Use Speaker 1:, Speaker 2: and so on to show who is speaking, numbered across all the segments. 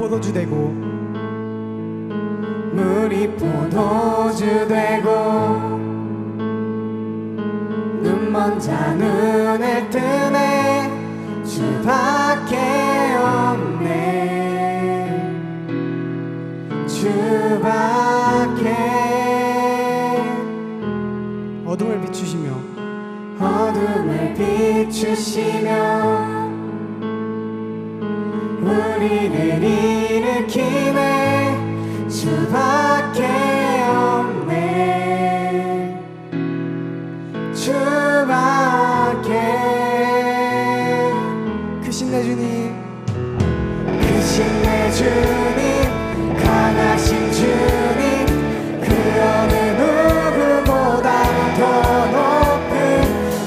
Speaker 1: 포도주 되고
Speaker 2: 물이 포도주 되고 눈먼 자 눈을 뜨네 주밖에 없네 주밖에
Speaker 1: 어둠을 비추시며
Speaker 2: 어둠을 비추시며 우리를 일으키네 주밖에 없네 주밖에
Speaker 1: 크신 내 주님
Speaker 2: 크신 내 주님 강하신 주님 그 어느 누구보다 더 높은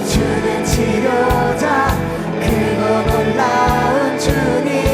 Speaker 2: 주는 치료자 크고 놀라운 주님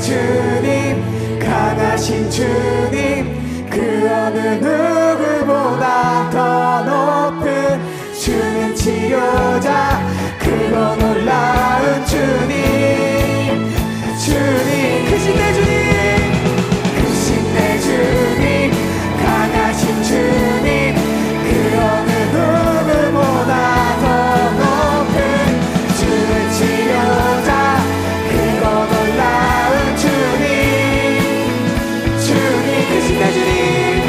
Speaker 2: 주님 강하신 주님 그 어느 누구보다 더 높은 주는 치료자 크고 놀라운 주님 주님 크신 내 주님 크신 내 주님 강하신 주님 그 어느 누구보다 더 높은 주는 치료자 크고 놀라운 주님 크신 내 주님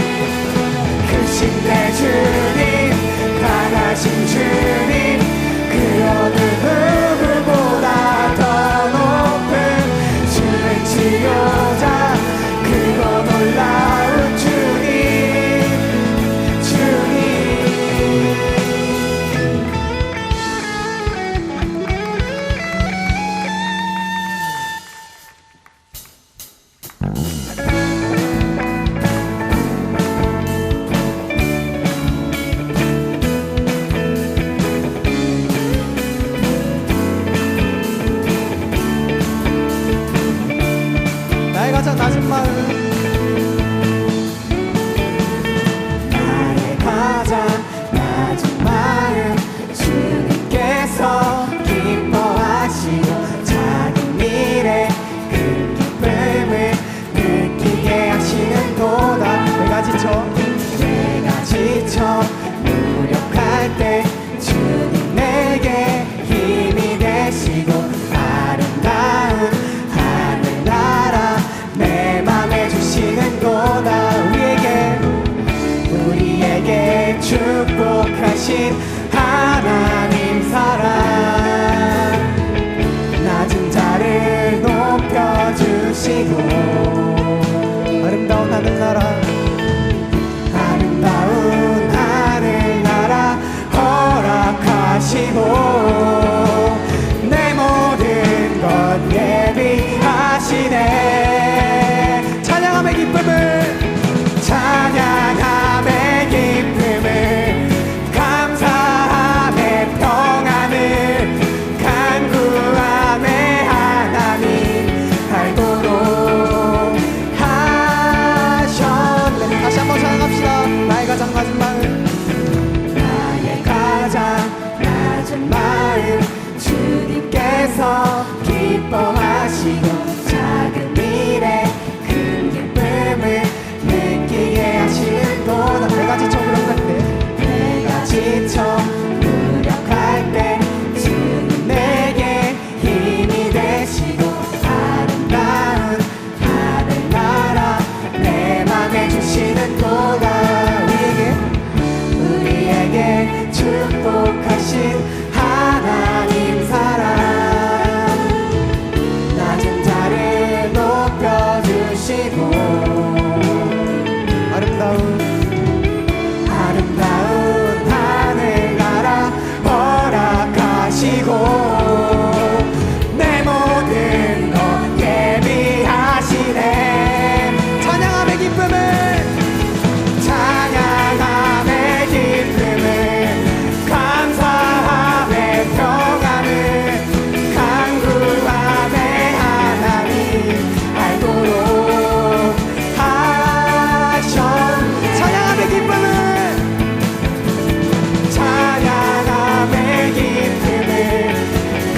Speaker 2: 크신 내 주님 강하신 주님 그 어느 누구보다 더 높은 주는 치료자 크고 놀라운 주님
Speaker 1: 가장 낮은 마음,
Speaker 2: 나의 가장 낮은 마음 주님께서 기뻐하시고 작은 일에 그 기쁨을 느끼게 하시는도다. 내가 지쳐 무력할 때 주님 내게 힘이 되시고 아름다운 하늘나라 내 맘에 주시는도다. 우리에게 축복하신 하나님 사랑, 낮은 자를 높여주시고
Speaker 1: 아름다운 하늘나라,
Speaker 2: 아름다운 하늘나라 허락하시고 내 모든 것 예비하시네. 찬양함의 기쁨을, 찬양함의 기쁨을, 감사함의 평안을, 간구함의 하나님 알도록 하셨네.
Speaker 1: 다시 한번 찬양합시다. 나의 가장 낮은 마음,
Speaker 2: 나의 가장 낮은 마음 주님께서 기뻐하시고 작은 일에 큰 기쁨을 느끼게 하시는도다.
Speaker 1: 내가 지쳐 무력할 때,
Speaker 2: 내가 지쳐 무력할 때 주님 내게 힘이 되시고 아름다운 하늘나라 내 맘에 주시는도다. 우리에게 축복하신 하나님 사랑, 낮은 자를 높여주시고
Speaker 1: 아름다운
Speaker 2: 하늘나라 허락하시고 내 모든 것 예비하시네. 찬양함의 기쁨을, 찬양함의 기쁨을, 감사함의 평안을, 간구함의 하나님 알도록 하셨네. 찬양함의 기쁨을, 찬양함의 기쁨을,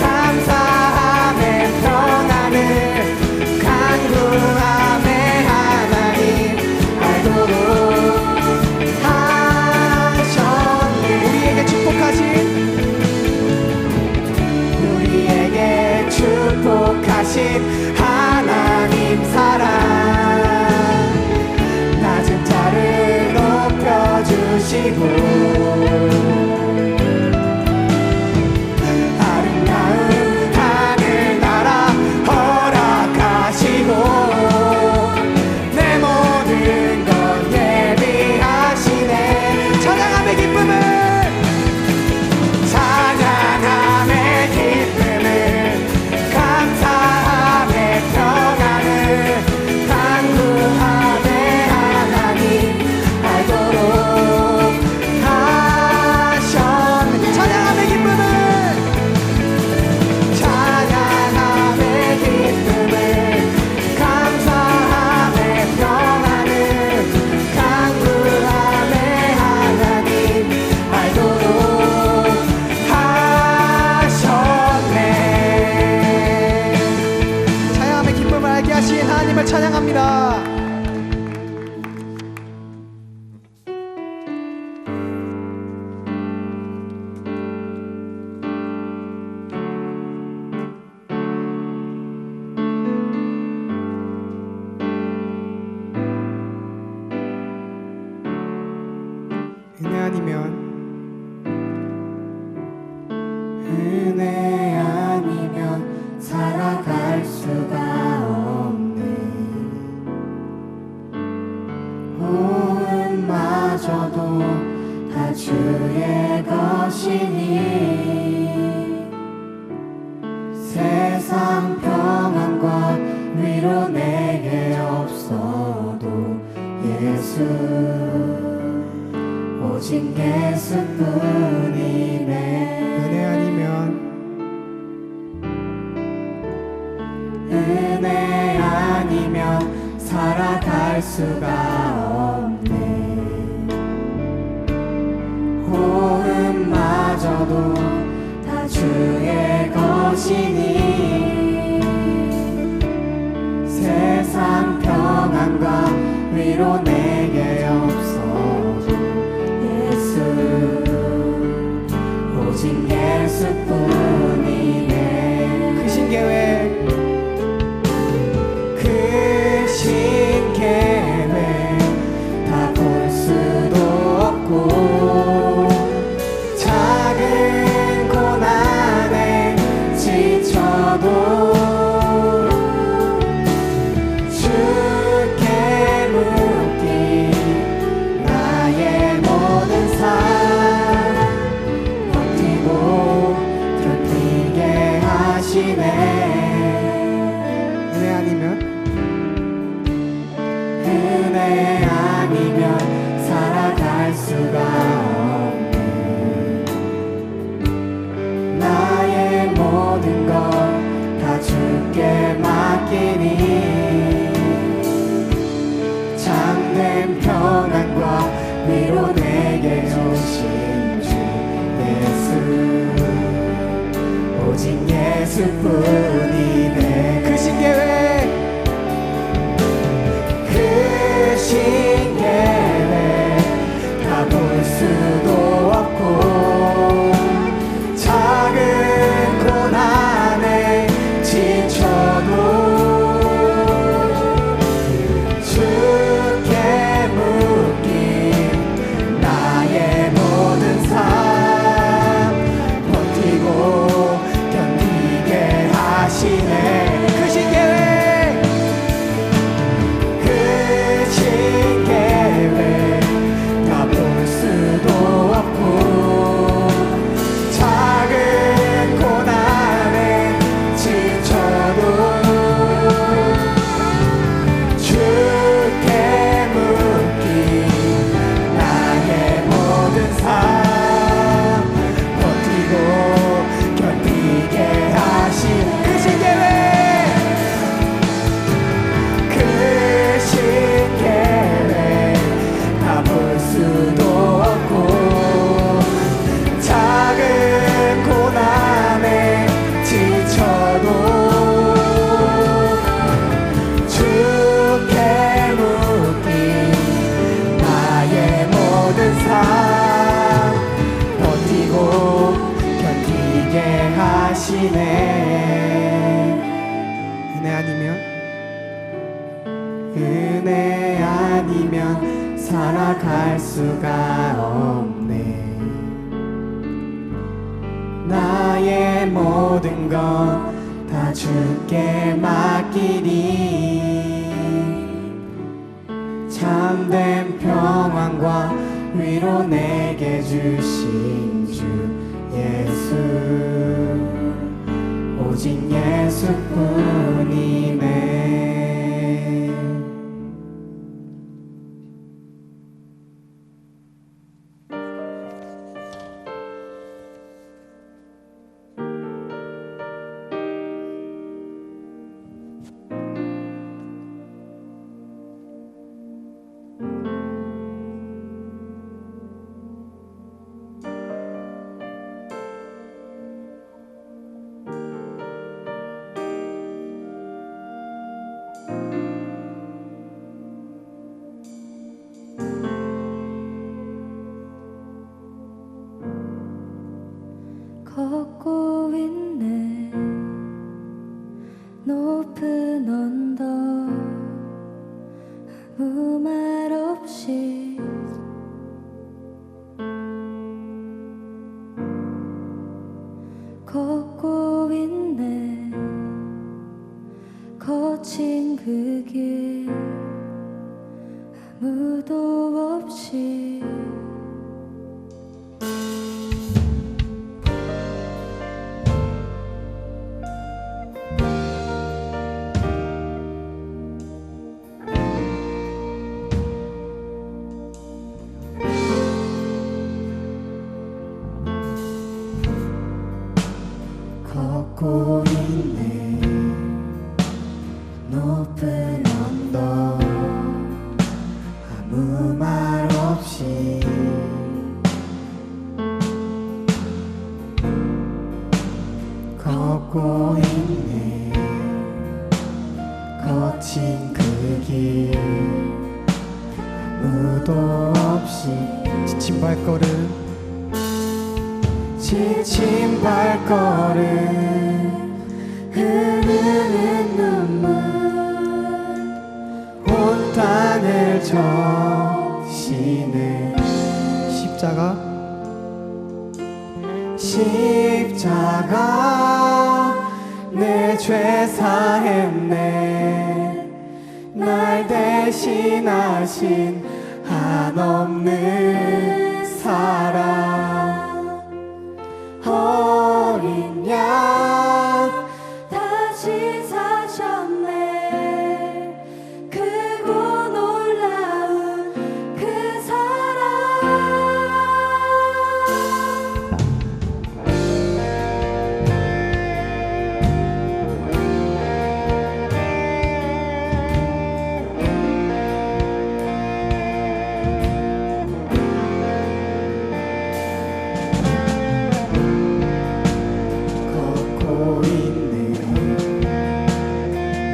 Speaker 2: 감사함의 평안을, 간구함의 하나님 알도록 하셨네. 우리에게 축복하신 하나님 사랑, 낮은 자를 높여주시고 아름다운 하늘나라 허락하시고 내 모든 것 예비하시네. 찬양함의 기쁨을, 찬양함의 기쁨을, 감사함의 평안을, 간구함의 하나님 알도록 하셨네. 찬양함의 기쁨을, 찬양함의 기쁨을, 감사함의 평안을, 간구함의 하나님 알도록 하셨네.
Speaker 1: 찬양함의 기쁨을 알게 하신 하나님을 찬양합니다. 은혜 아니면
Speaker 2: 은혜 아니면 살아갈 수가 없네. 호흡마저도 다 주의 것이니 세상 평안과 위로 내게 없어도 예수 오직 예수뿐이네.
Speaker 1: 은혜 아니면
Speaker 2: 은혜 아니면 살아갈 수가 없네. 호흡마저도 다 주의 것이니 세상 평안과 위로 내게 없어도 예수 오직 예수뿐이네.
Speaker 1: 크신 계획
Speaker 2: 다 볼 수도 없고 작은 고난에 지쳐도 주께 묶인 나의 모든 삶 버티고 견디게 하시네.
Speaker 1: 은혜 아니면
Speaker 2: 살아갈 수가 없네. 나의 모든 것 다 주께 맡기니 참된 평안과 위로 내게 주신 주 예수 오직 예수뿐이네.
Speaker 1: 크신 계획
Speaker 2: 다 볼 수도 없고 작은 고난에 지쳐도 주께 묶인 나의 모든 삶 버티고 견디게 하시네.
Speaker 1: 크신 계획
Speaker 2: 은혜 아니면 살아갈 수가 없네. 나의 모든 것 다 주께 맡기니 참된 평안과 위로 내게 주신 주 예수 오직 예수뿐이네.
Speaker 3: 걷고 있네 높은 언덕 아무 말 없이 걷고 있네 거친 그 길 아무도 없이
Speaker 2: 걷고 있네 높은 언덕 아무 말 없이 걷고 있네. 거친 그 길 아무도 없이
Speaker 1: 지친 발걸음
Speaker 2: 지친 발걸음 흐르는 눈물 온 땅을 적시네. 십자가 내 죄 사했네. 날 대신하신 한없는 사랑. 어린 양
Speaker 3: 다시 사셨네. 크고 놀라운 그 사랑.
Speaker 2: 걷고 있네.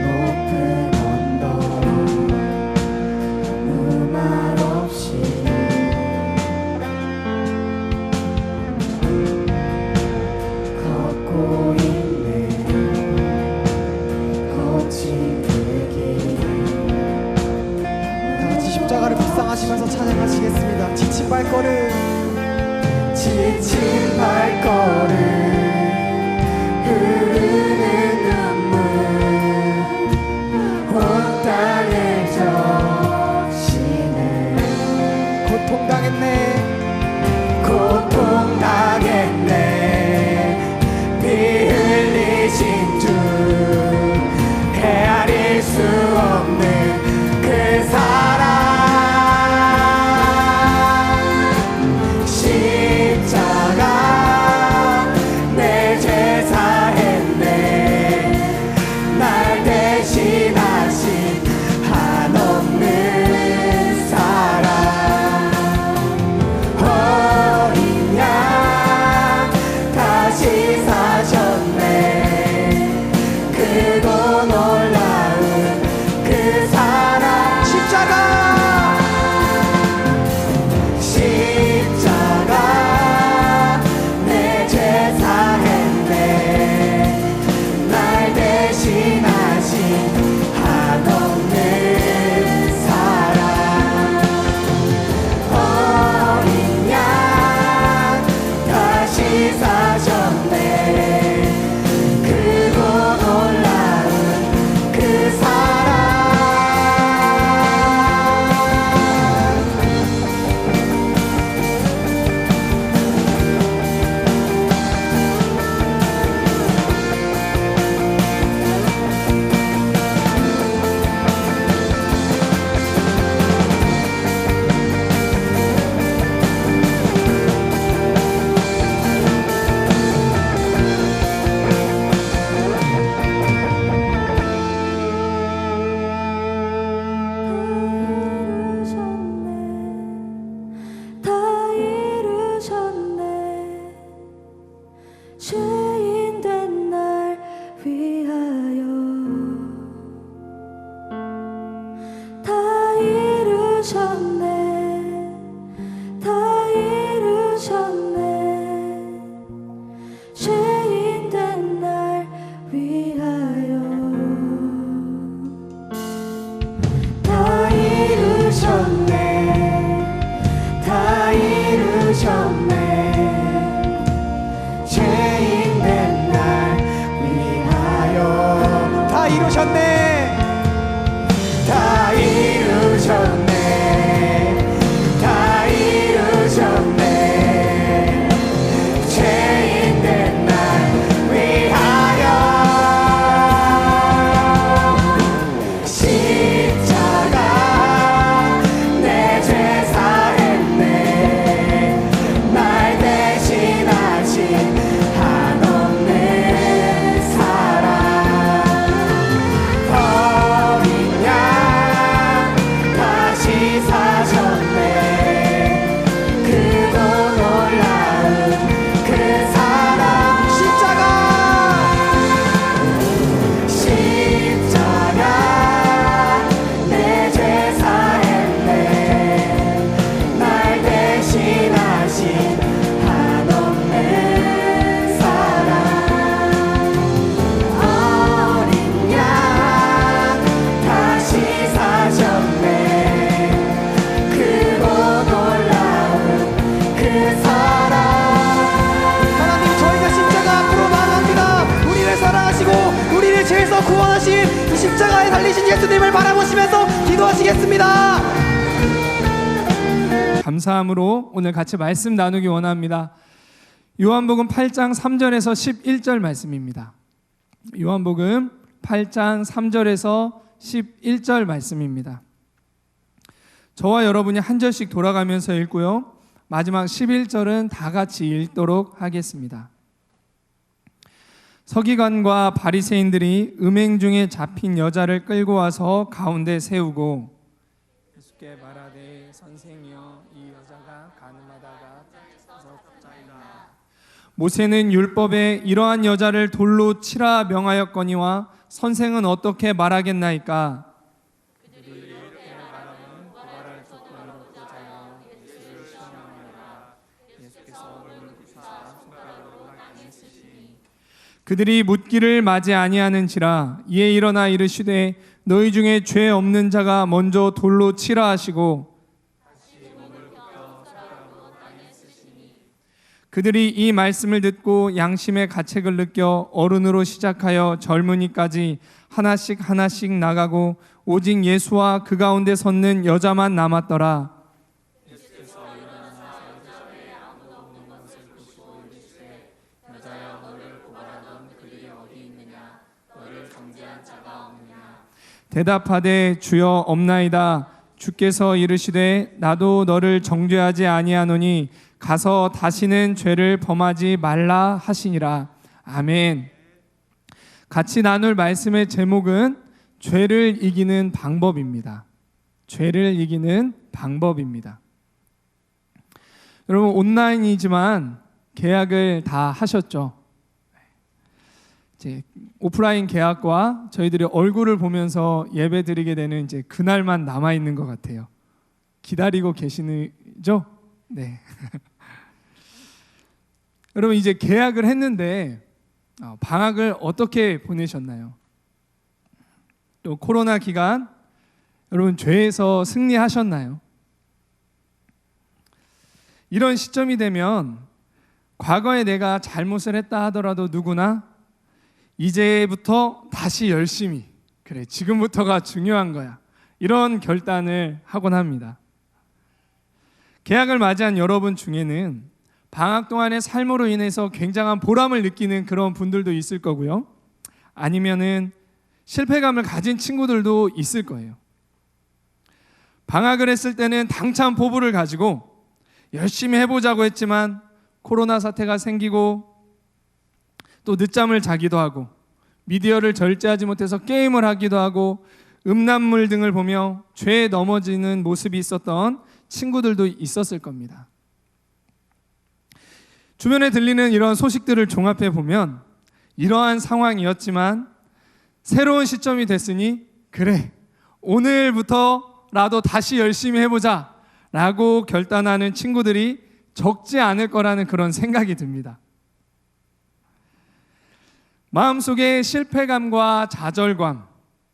Speaker 2: 높은 언덕 아무 말 없이 걷고 있네. 거친 그 길
Speaker 1: 다같이 십자가를 묵상하시면서 찬양하시겠습니다. 지친 발걸음
Speaker 2: 지친 발걸음 흐르는 눈물 온 땅을 적시네.
Speaker 1: 고통당했네
Speaker 2: 고통당했네. 피 흘리신 주 헤아릴 수 없는 그 사랑. 십자가 내 죄 사했네. 날 대신하신 한없는 사랑. 어린 양 다시 사셨네. 크고 놀라운 그 사랑.
Speaker 1: 십자가
Speaker 2: 내 죄 사했네. 날 대신하신 한없는 사랑. 어린 양 다시 사셨네. 크고 놀라운 그 사랑.
Speaker 3: 다 이루셨네. 죄인 된 날 위하여 다 이루셨네. 다 이루셨네. 죄인 된 날 위하여
Speaker 2: 다 이루셨네. 다 이루셨네. 죄인 된 날 위하여
Speaker 1: 다 이루셨네
Speaker 2: 다 이루셨네. 다 이루셨네. 죄인 된 날 위하여 십자가 내 죄 사했네. 날
Speaker 1: 감사함으로 오늘 같이 말씀 나누기 원합니다. 요한복음 8장 3절에서 11절 말씀입니다. 요한복음 8장 3절에서 11절 말씀입니다. 저와 여러분이 한 절씩 돌아가면서 읽고요, 마지막 11절은 다 같이 읽도록 하겠습니다. 서기관과 바리새인들이 음행 중에 잡힌 여자를 끌고 와서 가운데 세우고 예수께 말하되 선생이여 이 여자가 가늠하다가 쫓겨서 붙잡히나 모세는 율법에 이러한 여자를 돌로 치라 명하였거니와 선생은 어떻게 말하겠나이까? 그들이 이렇게 말하면 고발할 조건으로 고자여 예수를 시험하느라 예수께서 얼굴을 굽히사 손가락으로 하게 쓰시니 그들이 묻기를 맞이 아니하는지라 이에 일어나 이르시되 너희 중에 죄 없는 자가 먼저 돌로 치라 하시고 그들이 이 말씀을 듣고 양심의 가책을 느껴 어른으로 시작하여 젊은이까지 하나씩 하나씩 나가고 오직 예수와 그 가운데 섰는 여자만 남았더라. 예수께서 일어나사 여자에게 아무도 없는 것을 보시고 이르시되 여자여 너를 고발하던 그들이 어디 있느냐 너를 정죄한 자가 없느냐 대답하되 주여 없나이다. 주께서 이르시되 나도 너를 정죄하지 아니하노니 가서 다시는 죄를 범하지 말라 하시니라. 아멘. 같이 나눌 말씀의 제목은 죄를 이기는 방법입니다. 죄를 이기는 방법입니다. 여러분, 온라인이지만 계약을 다 하셨죠? 이제 오프라인 계약과 저희들이 얼굴을 보면서 예배 드리게 되는 이제 그날만 남아 있는 것 같아요. 기다리고 계시죠? 네. 여러분, 이제 계약을 했는데 방학을 어떻게 보내셨나요? 또 코로나 기간 여러분 죄에서 승리하셨나요? 이런 시점이 되면 과거에 내가 잘못을 했다 하더라도 누구나 이제부터 다시 열심히, 그래 지금부터가 중요한 거야, 이런 결단을 하곤 합니다. 계약을 맞이한 여러분 중에는 방학 동안의 삶으로 인해서 굉장한 보람을 느끼는 그런 분들도 있을 거고요, 아니면은 실패감을 가진 친구들도 있을 거예요. 방학을 했을 때는 당찬 포부를 가지고 열심히 해보자고 했지만 코로나 사태가 생기고 또 늦잠을 자기도 하고 미디어를 절제하지 못해서 게임을 하기도 하고 음란물 등을 보며 죄에 넘어지는 모습이 있었던 친구들도 있었을 겁니다. 주변에 들리는 이런 소식들을 종합해 보면 이러한 상황이었지만 새로운 시점이 됐으니 그래 오늘부터라도 다시 열심히 해보자 라고 결단하는 친구들이 적지 않을 거라는 그런 생각이 듭니다. 마음속에 실패감과 좌절감,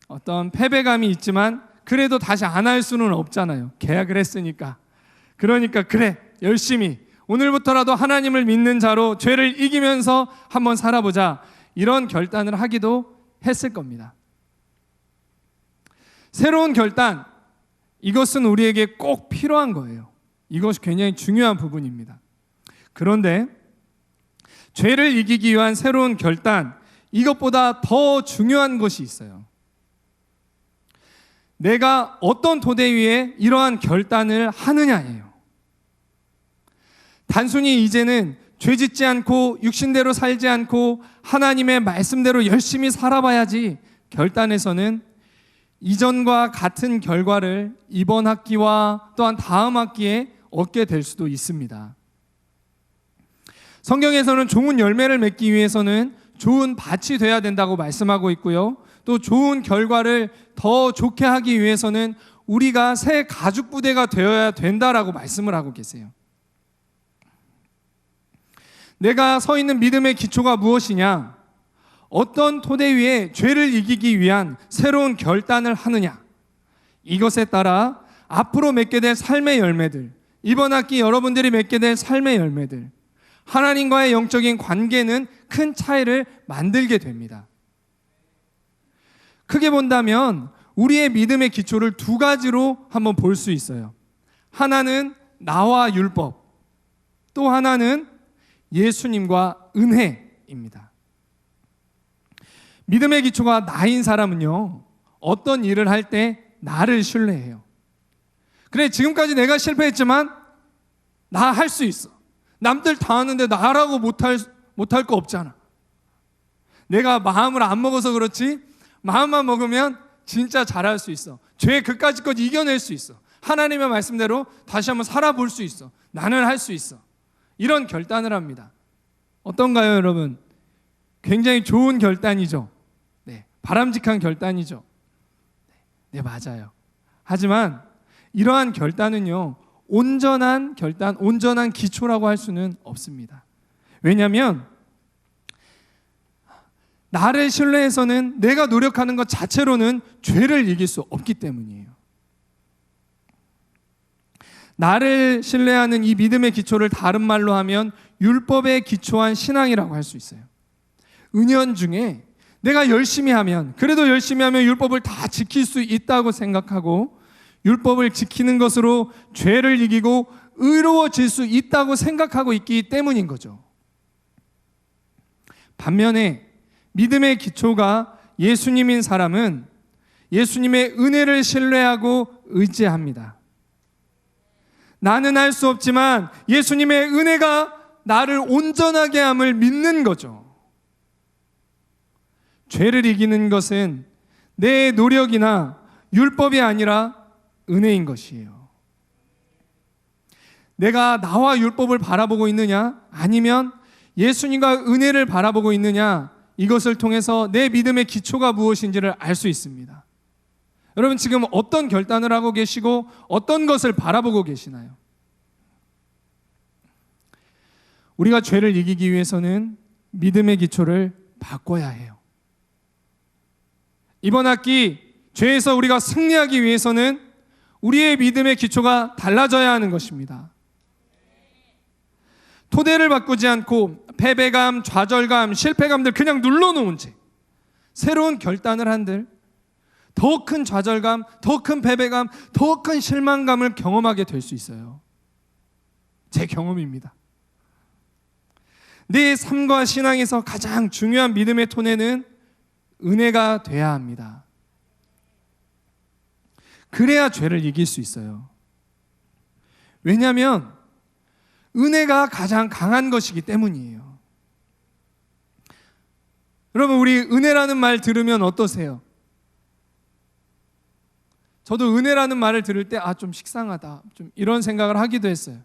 Speaker 1: 어떤 패배감이 있지만 그래도 다시 안 할 수는 없잖아요. 계약을 했으니까. 그러니까 그래 열심히 오늘부터라도 하나님을 믿는 자로 죄를 이기면서 한번 살아보자, 이런 결단을 하기도 했을 겁니다. 새로운 결단, 이것은 우리에게 꼭 필요한 거예요. 이것이 굉장히 중요한 부분입니다. 그런데 죄를 이기기 위한 새로운 결단, 이것보다 더 중요한 것이 있어요. 내가 어떤 토대 위에 이러한 결단을 하느냐예요. 단순히 이제는 죄짓지 않고 육신대로 살지 않고 하나님의 말씀대로 열심히 살아봐야지 결단에서는 이전과 같은 결과를 이번 학기와 또한 다음 학기에 얻게 될 수도 있습니다. 성경에서는 좋은 열매를 맺기 위해서는 좋은 밭이 돼야 된다고 말씀하고 있고요, 또 좋은 결과를 더 좋게 하기 위해서는 우리가 새 가죽 부대가 되어야 된다라고 말씀을 하고 계세요. 내가 서 있는 믿음의 기초가 무엇이냐? 어떤 토대 위에 죄를 이기기 위한 새로운 결단을 하느냐? 이것에 따라 앞으로 맺게 될 삶의 열매들, 이번 학기 여러분들이 맺게 될 삶의 열매들, 하나님과의 영적인 관계는 큰 차이를 만들게 됩니다. 크게 본다면 우리의 믿음의 기초를 두 가지로 한번 볼 수 있어요. 하나는 나와 율법, 또 하나는 예수님과 은혜입니다. 믿음의 기초가 나인 사람은요, 어떤 일을 할 때 나를 신뢰해요. 그래, 지금까지 내가 실패했지만 나 할 수 있어. 남들 다 하는데 나라고 못할 거 없잖아. 내가 마음을 안 먹어서 그렇지, 마음만 먹으면 진짜 잘할 수 있어. 죄 그까짓 이겨낼 수 있어. 하나님의 말씀대로 다시 한번 살아볼 수 있어. 나는 할 수 있어. 이런 결단을 합니다. 어떤가요, 여러분? 굉장히 좋은 결단이죠. 네, 바람직한 결단이죠. 네, 맞아요. 하지만 이러한 결단은요, 온전한 결단, 온전한 기초라고 할 수는 없습니다. 왜냐하면 나를 신뢰해서는 내가 노력하는 것 자체로는 죄를 이길 수 없기 때문이에요. 나를 신뢰하는 이 믿음의 기초를 다른 말로 하면 율법에 기초한 신앙이라고 할 수 있어요. 은연중에 내가 열심히 하면, 그래도 열심히 하면 율법을 다 지킬 수 있다고 생각하고, 율법을 지키는 것으로 죄를 이기고 의로워질 수 있다고 생각하고 있기 때문인 거죠. 반면에 믿음의 기초가 예수님인 사람은 예수님의 은혜를 신뢰하고 의지합니다. 나는 할 수 없지만 예수님의 은혜가 나를 온전하게 함을 믿는 거죠. 죄를 이기는 것은 내 노력이나 율법이 아니라 은혜인 것이에요. 내가 나와 율법을 바라보고 있느냐, 아니면 예수님과 은혜를 바라보고 있느냐, 이것을 통해서 내 믿음의 기초가 무엇인지를 알 수 있습니다. 여러분, 지금 어떤 결단을 하고 계시고 어떤 것을 바라보고 계시나요? 우리가 죄를 이기기 위해서는 믿음의 기초를 바꿔야 해요. 이번 학기 죄에서 우리가 승리하기 위해서는 우리의 믿음의 기초가 달라져야 하는 것입니다. 토대를 바꾸지 않고 패배감, 좌절감, 실패감들 그냥 눌러놓은 채 새로운 결단을 한들 더 큰 좌절감, 더 큰 패배감, 더 큰 실망감을 경험하게 될 수 있어요. 제 경험입니다. 내 삶과 신앙에서 가장 중요한 믿음의 토대는 은혜가 돼야 합니다. 그래야 죄를 이길 수 있어요. 왜냐하면 은혜가 가장 강한 것이기 때문이에요. 여러분, 우리 은혜라는 말 들으면 어떠세요? 저도 은혜라는 말을 들을 때 좀 식상하다, 좀 이런 생각을 하기도 했어요.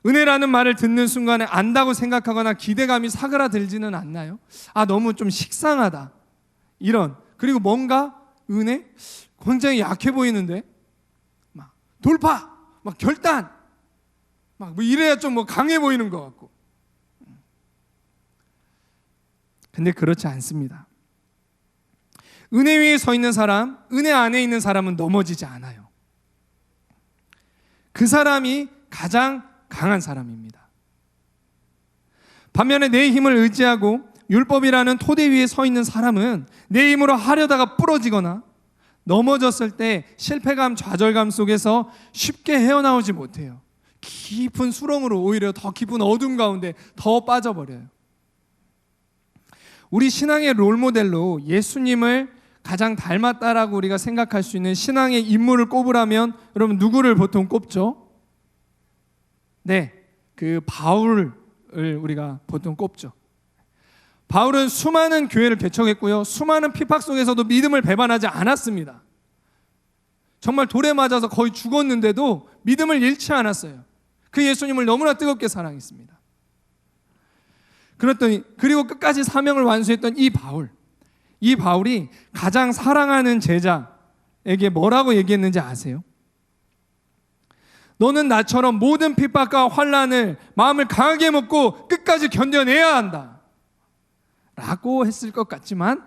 Speaker 1: 은혜라는 말을 듣는 순간에 안다고 생각하거나 기대감이 사그라들지는 않나요? 너무 좀 식상하다, 이런. 그리고 뭔가 은혜? 굉장히 약해 보이는데 막 돌파, 막 결단, 막 뭐 이래야 좀 뭐 강해 보이는 것 같고. 근데 그렇지 않습니다. 은혜 위에 서 있는 사람, 은혜 안에 있는 사람은 넘어지지 않아요. 그 사람이 가장 강한 사람입니다. 반면에 내 힘을 의지하고 율법이라는 토대 위에 서 있는 사람은 내 힘으로 하려다가 부러지거나 넘어졌을 때 실패감, 좌절감 속에서 쉽게 헤어나오지 못해요. 깊은 수렁으로, 오히려 더 깊은 어둠 가운데 더 빠져버려요. 우리 신앙의 롤모델로 예수님을 가장 닮았다라고 우리가 생각할 수 있는 신앙의 인물을 꼽으라면 여러분 누구를 보통 꼽죠? 네, 그 바울을 우리가 보통 꼽죠. 바울은 수많은 교회를 개척했고요, 수많은 핍박 속에서도 믿음을 배반하지 않았습니다. 정말 돌에 맞아서 거의 죽었는데도 믿음을 잃지 않았어요. 그 예수님을 너무나 뜨겁게 사랑했습니다. 그리고 끝까지 사명을 완수했던 이 바울이 가장 사랑하는 제자에게 뭐라고 얘기했는지 아세요? 너는 나처럼 모든 핍박과 환난을 마음을 강하게 먹고 끝까지 견뎌내야 한다 라고 했을 것 같지만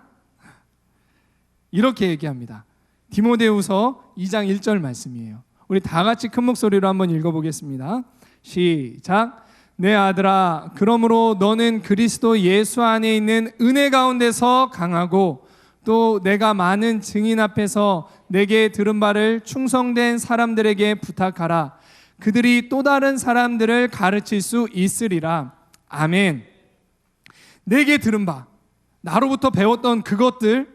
Speaker 1: 이렇게 얘기합니다. 디모데후서 2장 1절 말씀이에요. 우리 다 같이 큰 목소리로 한번 읽어보겠습니다. 시작. 내 아들아, 그러므로 너는 그리스도 예수 안에 있는 은혜 가운데서 강하고 또 내가 많은 증인 앞에서 내게 들은 바를 충성된 사람들에게 부탁하라. 그들이 또 다른 사람들을 가르칠 수 있으리라. 아멘. 내게 들은 바, 나로부터 배웠던 그것들,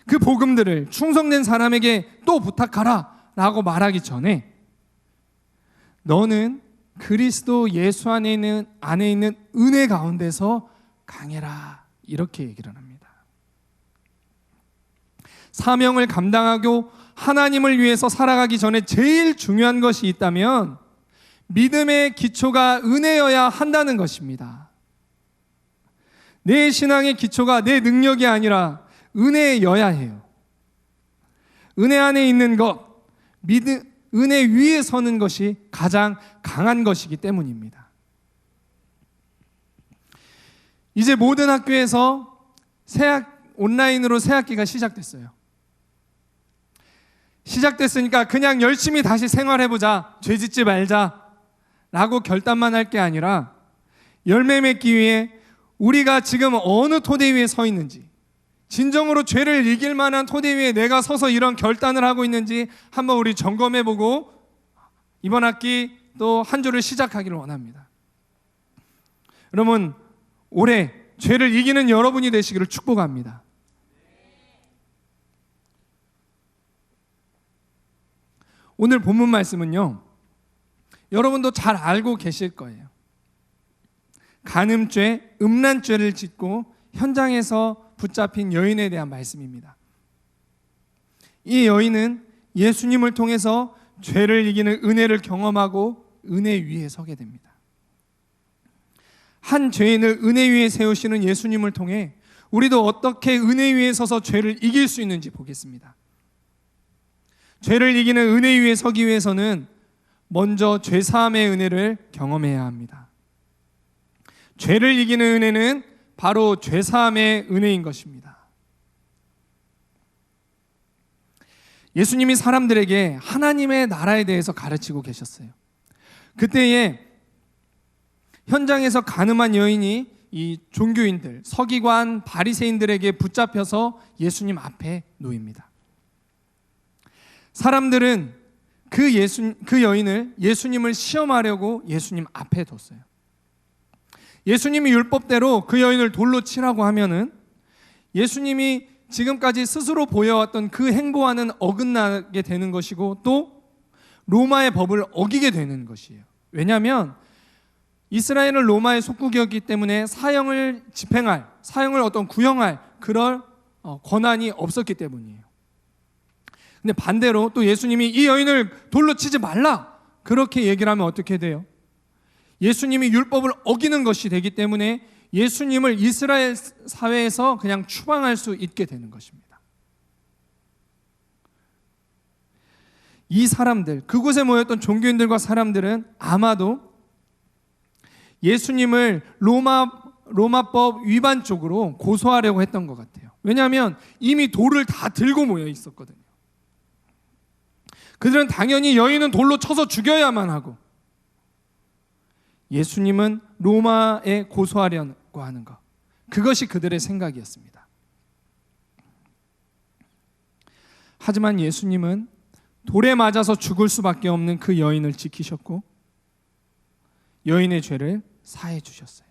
Speaker 1: 그 복음들을 충성된 사람에게 또 부탁하라 라고 말하기 전에 너는 그리스도 예수 안에 있는 은혜 가운데서 강해라, 이렇게 얘기를 합니다. 사명을 감당하고 하나님을 위해서 살아가기 전에 제일 중요한 것이 있다면 믿음의 기초가 은혜여야 한다는 것입니다. 내 신앙의 기초가 내 능력이 아니라 은혜여야 해요. 은혜 안에 있는 것, 은혜 위에 서는 것이 가장 강한 것이기 때문입니다. 이제 모든 학교에서 온라인으로 새학기가 시작됐어요. 시작됐으니까 그냥 열심히 다시 생활해보자, 죄 짓지 말자 라고 결단만 할 게 아니라 열매 맺기 위해 우리가 지금 어느 토대 위에 서 있는지, 진정으로 죄를 이길 만한 토대 위에 내가 서서 이런 결단을 하고 있는지 한번 우리 점검해보고 이번 학기 또 한 주를 시작하기를 원합니다. 여러분, 올해 죄를 이기는 여러분이 되시기를 축복합니다. 오늘 본문 말씀은요, 여러분도 잘 알고 계실 거예요. 간음죄, 음란죄를 짓고 현장에서 붙잡힌 여인에 대한 말씀입니다. 이 여인은 예수님을 통해서 죄를 이기는 은혜를 경험하고 은혜 위에 서게 됩니다. 한 죄인을 은혜 위에 세우시는 예수님을 통해 우리도 어떻게 은혜 위에 서서 죄를 이길 수 있는지 보겠습니다. 죄를 이기는 은혜 위에 서기 위해서는 먼저 죄사함의 은혜를 경험해야 합니다. 죄를 이기는 은혜는 바로 죄사함의 은혜인 것입니다. 예수님이 사람들에게 하나님의 나라에 대해서 가르치고 계셨어요. 그때에 현장에서 간음한 여인이 이 종교인들, 서기관, 바리새인들에게 붙잡혀서 예수님 앞에 놓입니다. 사람들은 그 여인을 예수님을 시험하려고 예수님 앞에 뒀어요. 예수님이 율법대로 그 여인을 돌로 치라고 하면은 예수님이 지금까지 스스로 보여왔던 그 행보와는 어긋나게 되는 것이고 또 로마의 법을 어기게 되는 것이에요. 왜냐하면 이스라엘은 로마의 속국이었기 때문에 사형을 집행할, 사형을 구형할 그럴 권한이 없었기 때문이에요. 근데 반대로 또 예수님이 이 여인을 돌로 치지 말라 그렇게 얘기를 하면 어떻게 돼요? 예수님이 율법을 어기는 것이 되기 때문에 예수님을 이스라엘 사회에서 그냥 추방할 수 있게 되는 것입니다. 이 사람들, 그곳에 모였던 종교인들과 사람들은 아마도 예수님을 로마법 위반 쪽으로 고소하려고 했던 것 같아요. 왜냐하면 이미 돌을 다 들고 모여 있었거든요. 그들은 당연히 여인은 돌로 쳐서 죽여야만 하고 예수님은 로마에 고소하려고 하는 것, 그것이 그들의 생각이었습니다. 하지만 예수님은 돌에 맞아서 죽을 수밖에 없는 그 여인을 지키셨고 여인의 죄를 사해 주셨어요.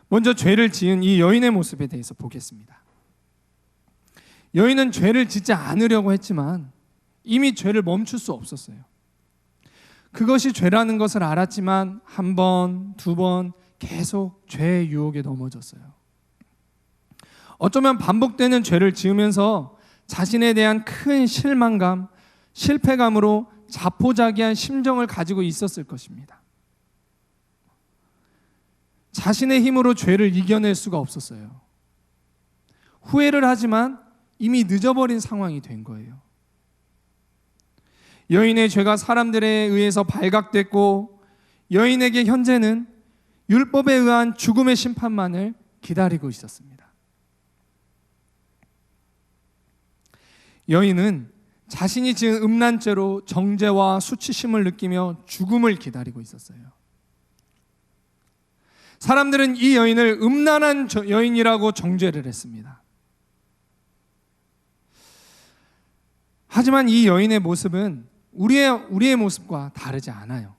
Speaker 1: 먼저 죄를 지은 이 여인의 모습에 대해서 보겠습니다. 여인은 죄를 짓지 않으려고 했지만 이미 죄를 멈출 수 없었어요. 그것이 죄라는 것을 알았지만 한 번, 두 번 계속 죄의 유혹에 넘어졌어요. 어쩌면 반복되는 죄를 지으면서 자신에 대한 큰 실망감, 실패감으로 자포자기한 심정을 가지고 있었을 것입니다. 자신의 힘으로 죄를 이겨낼 수가 없었어요. 후회를 하지만 이미 늦어버린 상황이 된 거예요. 여인의 죄가 사람들에 의해서 발각됐고 여인에게 현재는 율법에 의한 죽음의 심판만을 기다리고 있었습니다. 여인은 자신이 지은 음란죄로 정죄와 수치심을 느끼며 죽음을 기다리고 있었어요. 사람들은 이 여인을 음란한 여인이라고 정죄를 했습니다. 하지만 이 여인의 모습은 우리의 모습과 다르지 않아요.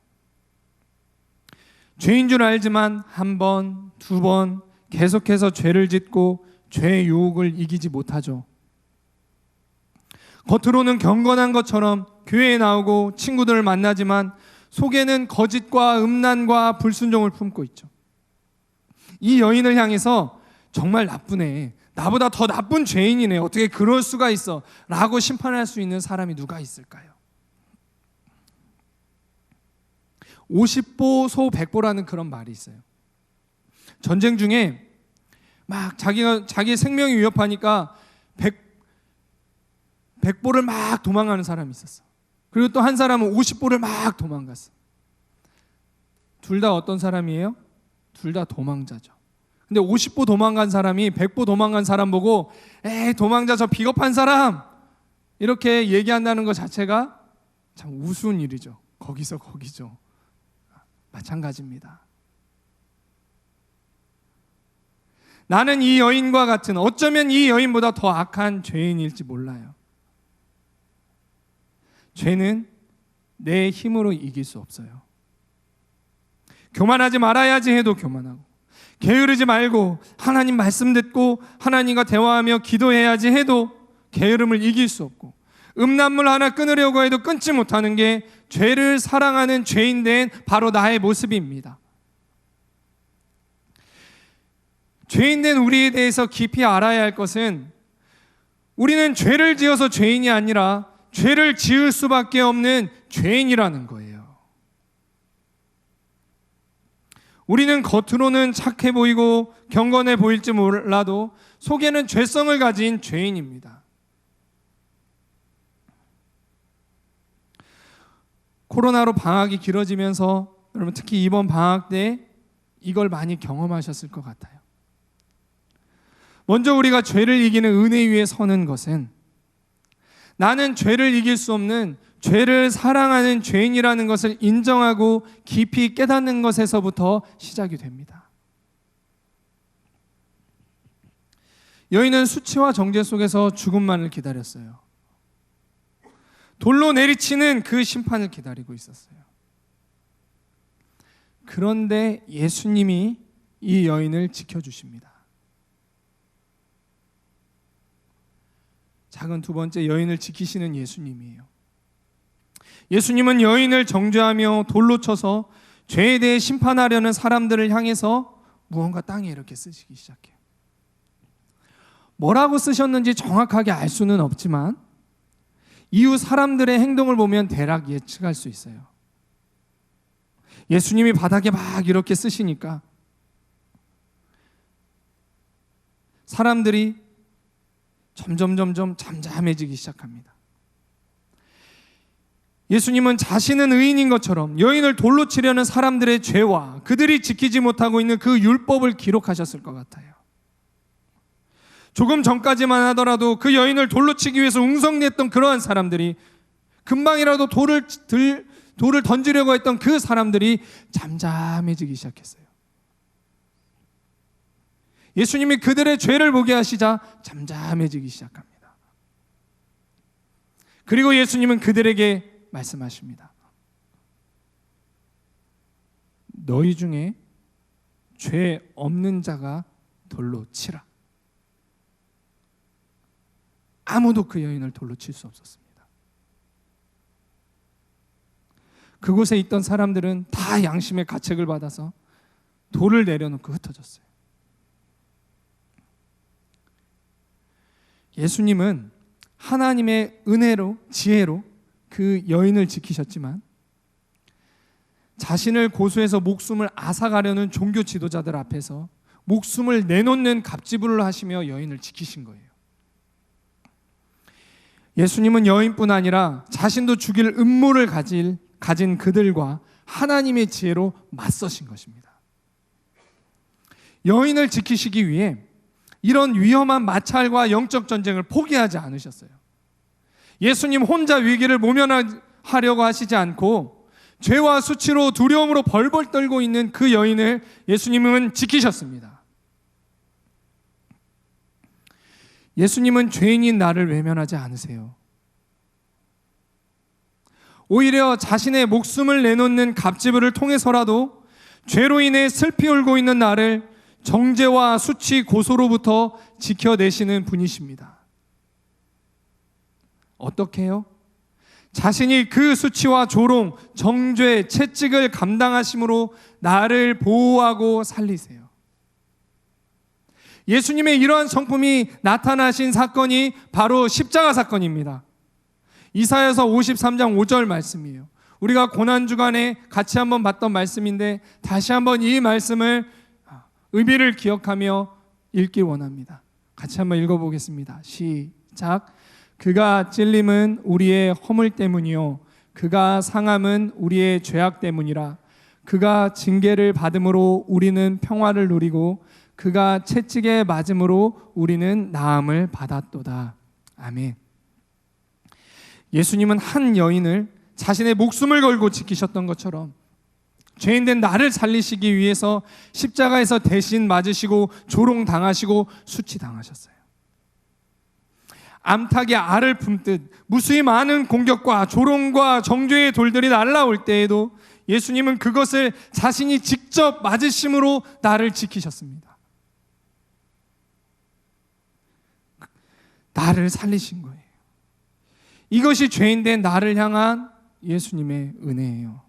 Speaker 1: 죄인 줄 알지만 한 번, 두 번 계속해서 죄를 짓고 죄의 유혹을 이기지 못하죠. 겉으로는 경건한 것처럼 교회에 나오고 친구들을 만나지만 속에는 거짓과 음란과 불순종을 품고 있죠. 이 여인을 향해서 정말 나쁘네, 나보다 더 나쁜 죄인이네, 어떻게 그럴 수가 있어 라고 심판할 수 있는 사람이 누가 있을까요? 50보 소 100보라는 그런 말이 있어요. 전쟁 중에 막 자기 생명이 위협하니까 100보를 막 도망가는 사람이 있었어. 그리고 또 한 사람은 50보를 막 도망갔어. 둘 다 어떤 사람이에요? 둘 다 도망자죠. 근데 50보 도망간 사람이 100보 도망간 사람 보고 에이 도망자 저 비겁한 사람 이렇게 얘기한다는 것 자체가 참 우스운 일이죠. 거기서 거기죠. 마찬가지입니다. 나는 이 여인과 같은, 어쩌면 이 여인보다 더 악한 죄인일지 몰라요. 죄는 내 힘으로 이길 수 없어요. 교만하지 말아야지 해도 교만하고, 게으르지 말고 하나님 말씀 듣고 하나님과 대화하며 기도해야지 해도 게으름을 이길 수 없고, 음란물 하나 끊으려고 해도 끊지 못하는 게 죄를 사랑하는 죄인 된 바로 나의 모습입니다. 죄인 된 우리에 대해서 깊이 알아야 할 것은, 우리는 죄를 지어서 죄인이 아니라 죄를 지을 수밖에 없는 죄인이라는 거예요. 우리는 겉으로는 착해 보이고 경건해 보일지 몰라도 속에는 죄성을 가진 죄인입니다. 코로나로 방학이 길어지면서 여러분 특히 이번 방학 때 이걸 많이 경험하셨을 것 같아요. 먼저 우리가 죄를 이기는 은혜 위에 서는 것은, 나는 죄를 이길 수 없는, 죄를 사랑하는 죄인이라는 것을 인정하고 깊이 깨닫는 것에서부터 시작이 됩니다. 여인은 수치와 정죄 속에서 죽음만을 기다렸어요. 돌로 내리치는 그 심판을 기다리고 있었어요. 그런데 예수님이 이 여인을 지켜주십니다. 작은 두 번째, 여인을 지키시는 예수님이에요. 예수님은 여인을 정죄하며 돌로 쳐서 죄에 대해 심판하려는 사람들을 향해서 무언가 땅에 이렇게 쓰시기 시작해요. 뭐라고 쓰셨는지 정확하게 알 수는 없지만 이후 사람들의 행동을 보면 대략 예측할 수 있어요. 예수님이 바닥에 막 이렇게 쓰시니까 사람들이 점점 잠잠해지기 시작합니다. 예수님은 자신은 의인인 것처럼 여인을 돌로 치려는 사람들의 죄와 그들이 지키지 못하고 있는 그 율법을 기록하셨을 것 같아요. 조금 전까지만 하더라도 그 여인을 돌로 치기 위해서 웅성댔던 그러한 사람들이, 금방이라도 돌을 던지려고 했던 그 사람들이 잠잠해지기 시작했어요. 예수님이 그들의 죄를 보게 하시자 잠잠해지기 시작합니다. 그리고 예수님은 그들에게 말씀하십니다. 너희 중에 죄 없는 자가 돌로 치라. 아무도 그 여인을 돌로 칠 수 없었습니다. 그곳에 있던 사람들은 다 양심의 가책을 받아서 돌을 내려놓고 흩어졌어요. 예수님은 하나님의 은혜로, 지혜로 그 여인을 지키셨지만 자신을 고소해서 목숨을 앗아가려는 종교 지도자들 앞에서 목숨을 내놓는 갑질을 하시며 여인을 지키신 거예요. 예수님은 여인뿐 아니라 자신도 죽일 음모를 가진 그들과 하나님의 지혜로 맞서신 것입니다. 여인을 지키시기 위해 이런 위험한 마찰과 영적 전쟁을 포기하지 않으셨어요. 예수님 혼자 위기를 모면하려고 하시지 않고 죄와 수치로 두려움으로 벌벌 떨고 있는 그 여인을 예수님은 지키셨습니다. 예수님은 죄인인 나를 외면하지 않으세요. 오히려 자신의 목숨을 내놓는 갑질을 통해서라도 죄로 인해 슬피 울고 있는 나를 정죄와 수치, 고소로부터 지켜내시는 분이십니다. 어떻게 해요? 자신이 그 수치와 조롱, 정죄, 채찍을 감당하심으로 나를 보호하고 살리세요. 예수님의 이러한 성품이 나타나신 사건이 바로 십자가 사건입니다. 이사야서 53장 5절 말씀이에요. 우리가 고난주간에 같이 한번 봤던 말씀인데 다시 한번 이 말씀을 의미를 기억하며 읽길 원합니다. 같이 한번 읽어보겠습니다. 시작. 그가 찔림은 우리의 허물 때문이요 그가 상함은 우리의 죄악 때문이라. 그가 징계를 받음으로 우리는 평화를 누리고 그가 채찍에 맞음으로 우리는 나음을 받았도다. 아멘. 예수님은 한 여인을 자신의 목숨을 걸고 지키셨던 것처럼 죄인된 나를 살리시기 위해서 십자가에서 대신 맞으시고 조롱당하시고 수치당하셨어요. 암탉이 알을 품듯 무수히 많은 공격과 조롱과 정죄의 돌들이 날아올 때에도 예수님은 그것을 자신이 직접 맞으심으로 나를 지키셨습니다. 나를 살리신 거예요. 이것이 죄인된 나를 향한 예수님의 은혜예요.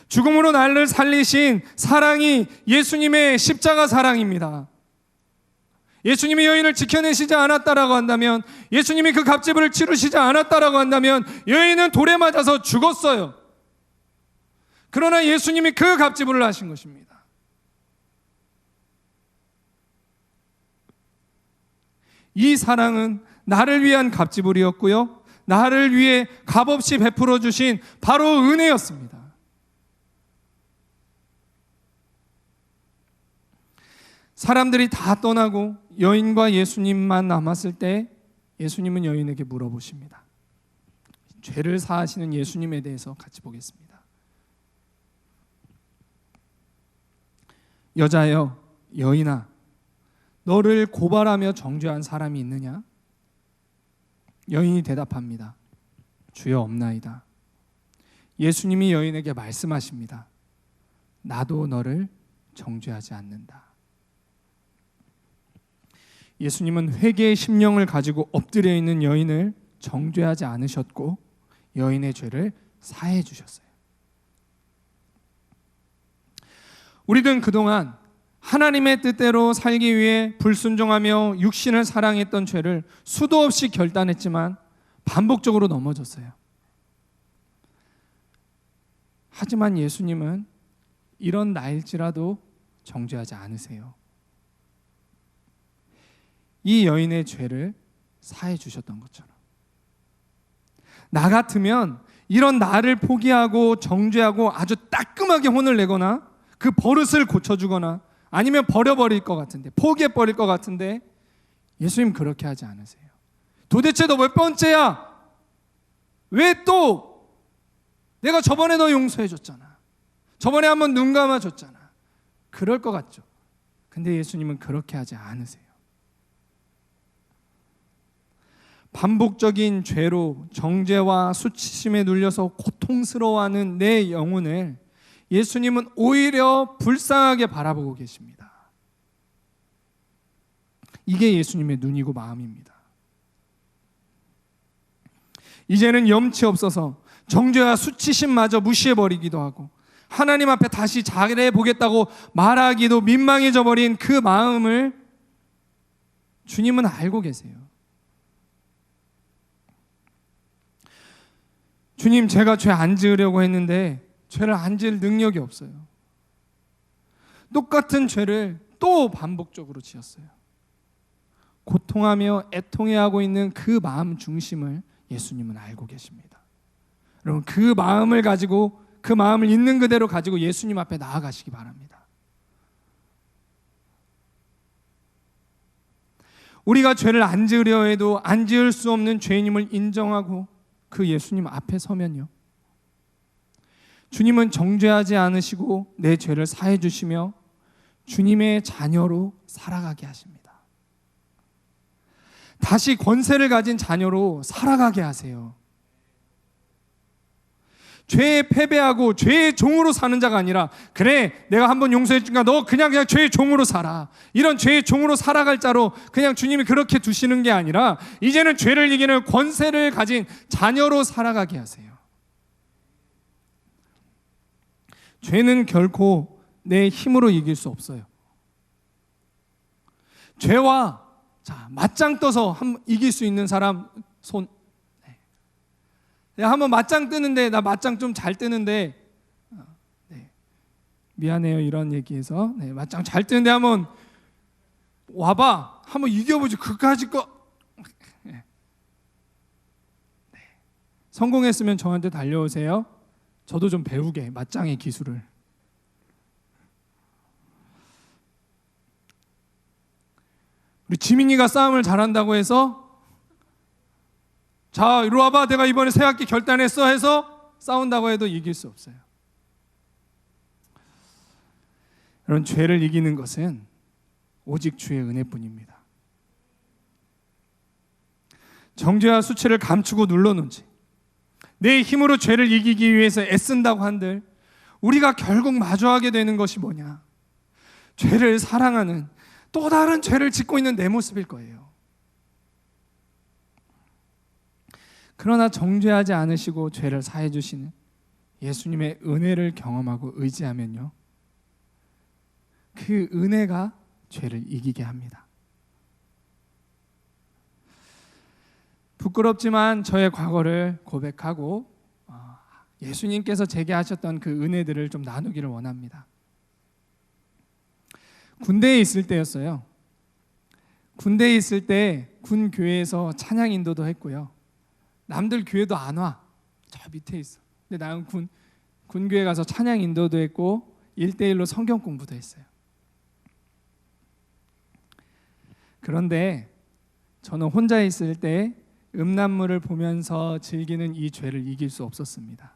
Speaker 1: 죽음으로 나를 살리신 사랑이 예수님의 십자가 사랑입니다. 예수님이 여인을 지켜내시지 않았다라고 한다면, 예수님이 그 갑질을 치르시지 않았다라고 한다면 여인은 돌에 맞아서 죽었어요. 그러나 예수님이 그 갑질을 하신 것입니다. 이 사랑은 나를 위한 갑질이었고요, 나를 위해 값없이 베풀어 주신 바로 은혜였습니다. 사람들이 다 떠나고 여인과 예수님만 남았을 때 예수님은 여인에게 물어보십니다. 죄를 사하시는 예수님에 대해서 같이 보겠습니다. 여자여, 여인아, 너를 고발하며 정죄한 사람이 있느냐? 여인이 대답합니다. 주여, 없나이다. 예수님이 여인에게 말씀하십니다. 나도 너를 정죄하지 않는다. 예수님은 회개의 심령을 가지고 엎드려 있는 여인을 정죄하지 않으셨고 여인의 죄를 사해 주셨어요. 우리는 그동안 하나님의 뜻대로 살기 위해 불순종하며 육신을 사랑했던 죄를 수도 없이 결단했지만 반복적으로 넘어졌어요. 하지만 예수님은 이런 나일지라도 정죄하지 않으세요. 이 여인의 죄를 사해 주셨던 것처럼 나 같으면 이런 나를 포기하고 정죄하고 아주 따끔하게 혼을 내거나 그 버릇을 고쳐주거나 아니면 버려버릴 것 같은데, 포기해버릴 것 같은데 예수님 그렇게 하지 않으세요. 도대체 너 몇 번째야? 왜 또? 내가 저번에 너 용서해줬잖아. 저번에 한번 눈 감아줬잖아. 그럴 것 같죠. 근데 예수님은 그렇게 하지 않으세요. 반복적인 죄로 정죄와 수치심에 눌려서 고통스러워하는 내 영혼을 예수님은 오히려 불쌍하게 바라보고 계십니다. 이게 예수님의 눈이고 마음입니다. 이제는 염치 없어서 정죄와 수치심마저 무시해버리기도 하고 하나님 앞에 다시 잘해보겠다고 말하기도 민망해져 버린 그 마음을 주님은 알고 계세요. 주님, 제가 죄 안 지으려고 했는데 죄를 안 지을 능력이 없어요. 똑같은 죄를 또 반복적으로 지었어요. 고통하며 애통해하고 있는 그 마음 중심을 예수님은 알고 계십니다. 여러분, 그 마음을 가지고, 그 마음을 있는 그대로 가지고 예수님 앞에 나아가시기 바랍니다. 우리가 죄를 안 지으려 해도 안 지을 수 없는 죄인임을 인정하고 그 예수님 앞에 서면요, 주님은 정죄하지 않으시고 내 죄를 사해 주시며 주님의 자녀로 살아가게 하십니다. 다시 권세를 가진 자녀로 살아가게 하세요. 죄에 패배하고 죄의 종으로 사는 자가 아니라, 그래 내가 한번 용서해 주니까 너 그냥 죄의 종으로 살아, 이런 죄의 종으로 살아갈 자로 그냥 주님이 그렇게 두시는 게 아니라, 이제는 죄를 이기는 권세를 가진 자녀로 살아가게 하세요. 죄는 결코 내 힘으로 이길 수 없어요. 죄와 맞짱 떠서 이길 수 있는 사람 손. 내가 한번 맞짱 뜨는데, 나 맞짱 좀 잘 뜨는데, 미안해요 이런 얘기해서, 맞짱 잘 뜨는데 한번 와봐, 한번 이겨보지. 그까짓 거. 성공했으면 저한테 달려오세요. 저도 좀 배우게, 맞짱의 기술을. 우리 지민이가 싸움을 잘한다고 해서, 자 이리 와봐, 내가 이번에 새 학기 결단했어 해서 싸운다고 해도 이길 수 없어요. 이런 죄를 이기는 것은 오직 주의 은혜뿐입니다. 정죄와 수치를 감추고 눌러놓지, 내 힘으로 죄를 이기기 위해서 애쓴다고 한들 우리가 결국 마주하게 되는 것이 뭐냐? 죄를 사랑하는 또 다른 죄를 짓고 있는 내 모습일 거예요. 그러나 정죄하지 않으시고 죄를 사해 주시는 예수님의 은혜를 경험하고 의지하면요, 그 은혜가 죄를 이기게 합니다. 부끄럽지만 저의 과거를 고백하고 예수님께서 제게 하셨던 그 은혜들을 좀 나누기를 원합니다. 군대에 있을 때였어요. 군대에 있을 때 군 교회에서 찬양 인도도 했고요. 남들 교회도 안 와. 저 밑에 있어. 근데 나는 군 교회 가서 찬양 인도도 했고 1대1로 성경 공부도 했어요. 그런데 저는 혼자 있을 때 음란물을 보면서 즐기는 이 죄를 이길 수 없었습니다.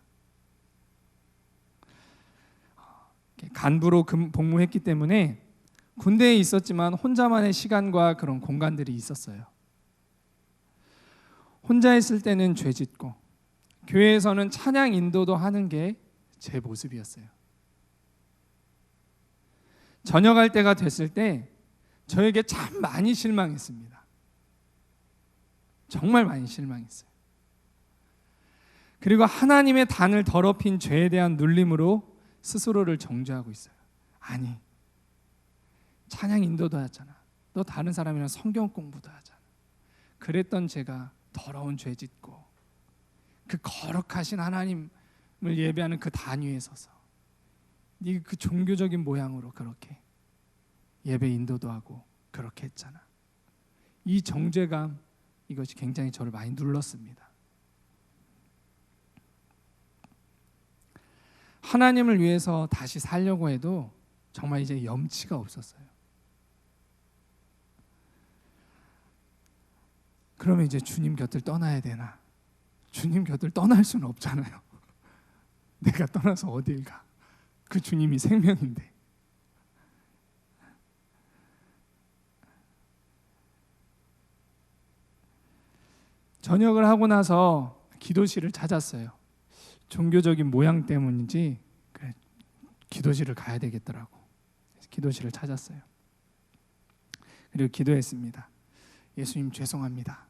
Speaker 1: 간부로 복무했기 때문에 군대에 있었지만 혼자만의 시간과 그런 공간들이 있었어요. 혼자 있을 때는 죄 짓고 교회에서는 찬양 인도도 하는 게 제 모습이었어요. 전역할 때가 됐을 때 저에게 참 많이 실망했습니다. 정말 많이 실망했어요. 그리고 하나님의 단을 더럽힌 죄에 대한 눌림으로 스스로를 정죄하고 있어요. 아니, 찬양 인도도 하잖아. 너 다른 사람이랑 성경 공부도 하잖아. 그랬던 제가 더러운 죄 짓고 그 거룩하신 하나님을 예배하는 그 단 위에 서서 네 그 종교적인 모양으로 그렇게 예배 인도도 하고 그렇게 했잖아. 이 정죄감, 이것이 굉장히 저를 많이 눌렀습니다. 하나님을 위해서 다시 살려고 해도 정말 이제 염치가 없었어요. 그러면 이제 주님 곁을 떠나야 되나? 주님 곁을 떠날 수는 없잖아요. 내가 떠나서 어딜 가? 그 주님이 생명인데. 전역을 하고 나서 기도실을 찾았어요. 종교적인 모양 때문인지 그래, 기도실을 가야 되겠더라고. 기도실을 찾았어요. 그리고 기도했습니다. 예수님 죄송합니다.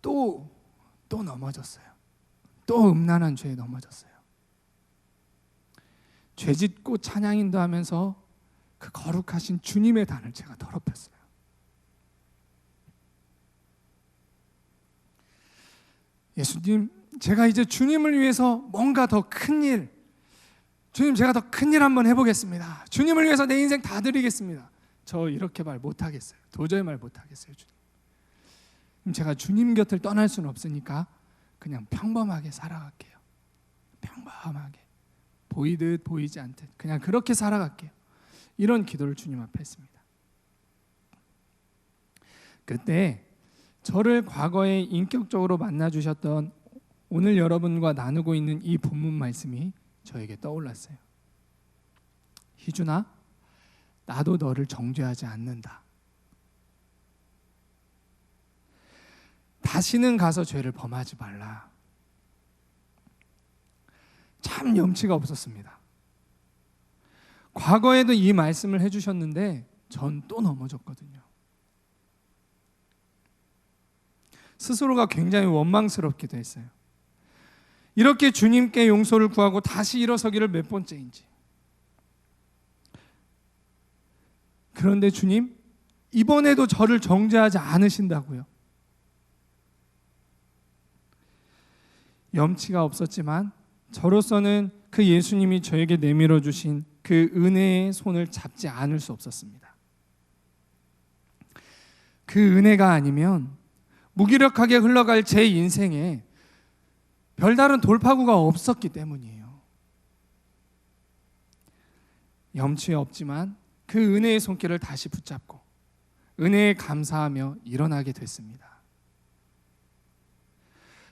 Speaker 1: 또 넘어졌어요. 또 음란한 죄에 넘어졌어요. 죄 짓고 찬양인도 하면서 그 거룩하신 주님의 단을 제가 더럽혔어요. 예수님, 제가 이제 주님을 위해서 뭔가 더 큰 일, 주님 제가 더 큰 일 한번 해보겠습니다. 주님을 위해서 내 인생 다 드리겠습니다. 저 이렇게 말 못하겠어요. 도저히 말 못하겠어요. 주님, 제가 주님 곁을 떠날 수는 없으니까 그냥 평범하게 살아갈게요. 평범하게, 보이듯 보이지 않듯 그냥 그렇게 살아갈게요. 이런 기도를 주님 앞에 했습니다. 그때 저를 과거에 인격적으로 만나주셨던 오늘 여러분과 나누고 있는 이 본문 말씀이 저에게 떠올랐어요. 희준아, 나도 너를 정죄하지 않는다. 다시는 가서 죄를 범하지 말라. 참 염치가 없었습니다. 과거에도 이 말씀을 해주셨는데 전 또 넘어졌거든요. 스스로가 굉장히 원망스럽기도 했어요. 이렇게 주님께 용서를 구하고 다시 일어서기를 몇 번째인지. 그런데 주님, 이번에도 저를 정죄하지 않으신다고요. 염치가 없었지만 저로서는 그 예수님이 저에게 내밀어 주신 그 은혜의 손을 잡지 않을 수 없었습니다. 그 은혜가 아니면 무기력하게 흘러갈 제 인생에 별다른 돌파구가 없었기 때문이에요. 염치 없지만 그 은혜의 손길을 다시 붙잡고 은혜에 감사하며 일어나게 됐습니다.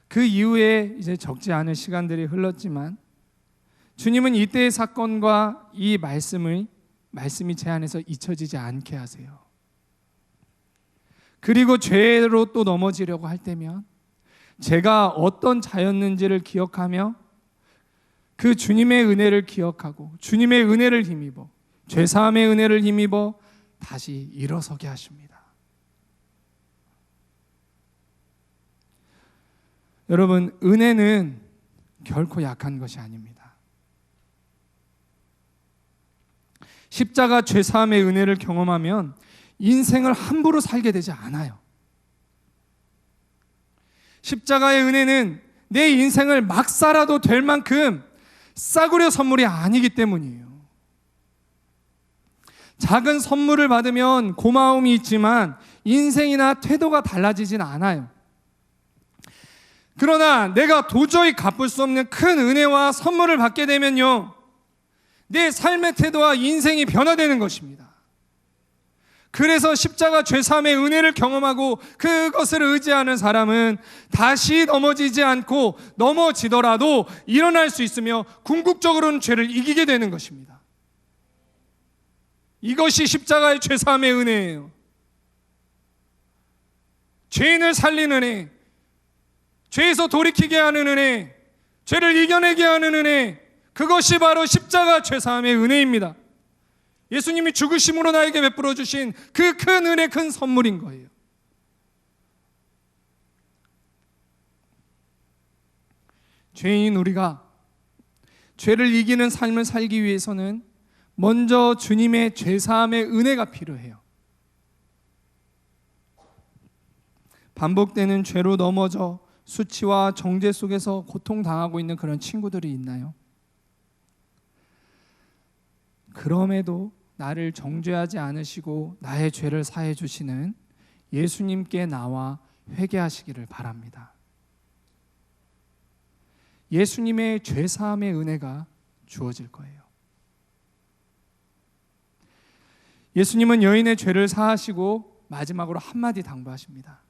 Speaker 1: 그 이후에 이제 적지 않은 시간들이 흘렀지만 주님은 이때의 사건과 이 말씀이 제 안에서 잊혀지지 않게 하세요. 그리고 죄로 또 넘어지려고 할 때면 제가 어떤 자였는지를 기억하며 그 주님의 은혜를 기억하고 주님의 은혜를 힘입어 죄사함의 은혜를 힘입어 다시 일어서게 하십니다. 여러분, 은혜는 결코 약한 것이 아닙니다. 십자가 죄사함의 은혜를 경험하면 인생을 함부로 살게 되지 않아요. 십자가의 은혜는 내 인생을 막 살아도 될 만큼 싸구려 선물이 아니기 때문이에요. 작은 선물을 받으면 고마움이 있지만 인생이나 태도가 달라지진 않아요. 그러나 내가 도저히 갚을 수 없는 큰 은혜와 선물을 받게 되면요, 내 삶의 태도와 인생이 변화되는 것입니다. 그래서 십자가 죄사함의 은혜를 경험하고 그것을 의지하는 사람은 다시 넘어지지 않고 넘어지더라도 일어날 수 있으며 궁극적으로는 죄를 이기게 되는 것입니다. 이것이 십자가의 죄사함의 은혜예요. 죄인을 살리는 은혜, 죄에서 돌이키게 하는 은혜, 죄를 이겨내게 하는 은혜, 그것이 바로 십자가 죄사함의 은혜입니다. 예수님이 죽으심으로 나에게 베풀어 주신 그 큰 은혜, 큰 선물인 거예요. 죄인 우리가 죄를 이기는 삶을 살기 위해서는 먼저 주님의 죄사함의 은혜가 필요해요. 반복되는 죄로 넘어져 수치와 정죄 속에서 고통당하고 있는 그런 친구들이 있나요? 그럼에도 나를 정죄하지 않으시고 나의 죄를 사해 주시는 예수님께 나와 회개하시기를 바랍니다. 예수님의 죄사함의 은혜가 주어질 거예요. 예수님은 여인의 죄를 사하시고 마지막으로 한마디 당부하십니다.